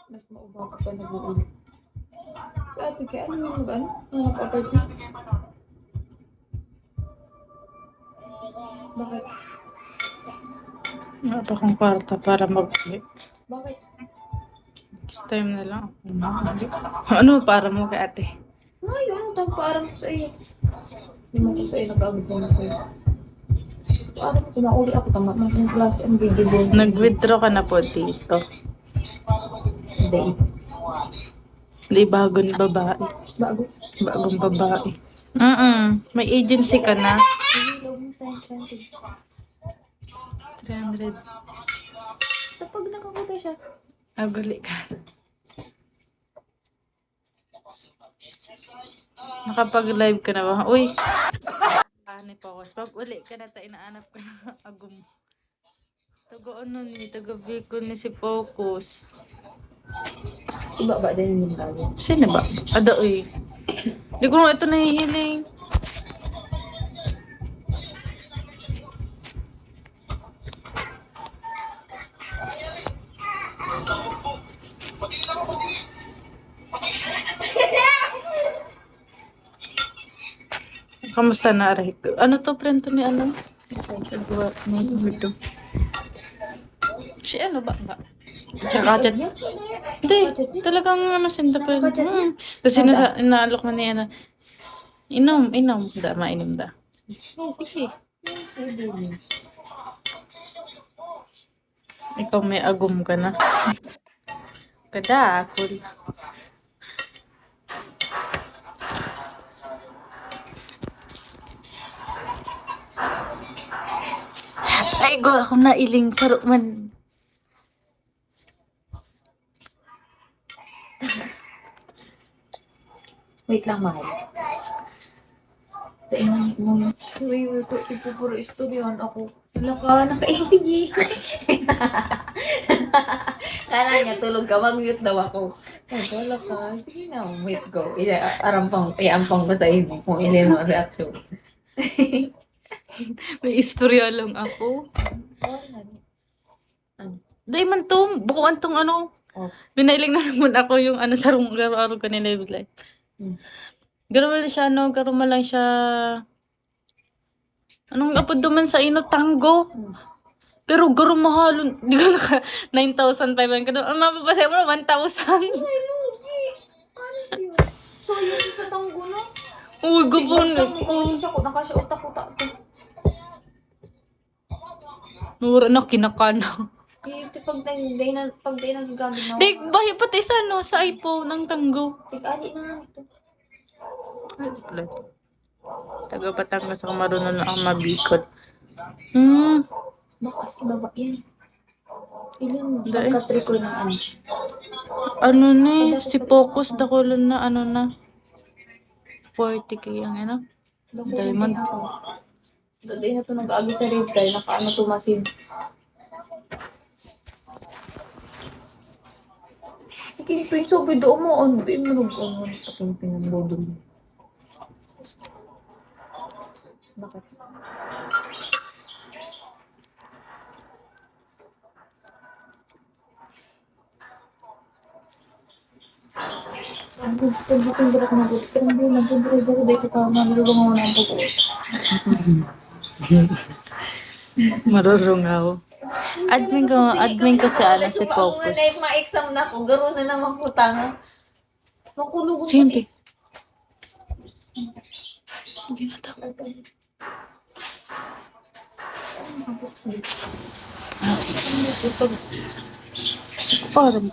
Mas maubang ka pa nag-uulit. Ate, kaya ano yung mag-ano? Ano property? Bakit? Wala pa akong kwarta para mag-uwi. Bakit? Next time na lang. Ano para mo kay ate? Ngayon, ang parang ko sa iyo. Hindi mo ko sa iyo nag-agad na sa iyo. Parang ko nauli ako tama ng klase ang bigibon. Nag-withdraw ka na po dito. Hindi. Hindi bagong babae. Bago. Bagong babae. May agency ka na. Ilog mo sa 20. 300. Kapag nakakuta siya. Aguli ka. Nakapag-live ka na ba? Uy! Ni Focus. Pag uli ka na tayo, inaanap ka na agum. Taga ano ni, taga Bicol ni si Focus. Iba ba din yung gawin? Sino ba? Ada uy. Di ko na ito nahihiling. Kamusta na aray? Ano to, friend to ni ano? Nagwa ni Birdo. Si ano ba? Tsaka chat niya? Hindi, talagang ano sinta pa yun. Kasi inaalok na niya na, inom. Da, mainom da. Sige. Ikaw may agum ka na. Kada, cool. Ay, go ako nailing paro man. Wait lang, mahal. Tingnan mo. Wait, ito puro istoryan ako. Wala ka, nakaisa sige. Kala niya, tulog ka, mag-mute daw ako. Ay, wala ka. Sige na, wait, go. Iampang ko sa iyo kung ilan mo reaction. May istorya lang ako. Dahil man to, bukuan tong ano. Oh. Binailing na naman ako yung ano sa araw-araw kanina yung live. Garo man siya, no? Garo man lang siya. Anong apod duman sa ino? Tango. Pero garo mahal. Di ko naka 9,500 ka doon. Ang mapapasaya mo na 1,000. Ay, lugi. Ano yun? So, yun sa tanggo na? Uy, gabon. Siya ko, nakasya-utak-utak ko. Nura na, kinakana. Pag di nagagamit na ako. Di, bahay pati sa ano, sa iPhone ng Tango. Tig-ali na nga ito. Taga Batangas ako, marunong na ako mabikot. Baka si baba yan. Ilan Dahil? pagka-trikoy ng ano? Ano na si Focus, dakulan na, ano na. 40k ang ano. Diamond. Dati na ito nag-agi sa red dahil naka-ano tumasin. Si Kingpin, sabi doon mo, ano, di mo nag-ano sa Kingpin ng bodo mo. Bakit? Pag-booking berat na gusto, pero hindi nag-booking dito ka, malulungan mo ng buko. Marurungaw. Admin ko si ano, si Focus. Ako ma-exam na ako, garo na naman ko tanga. Makulugod Sindi. Hindi na daw. Parang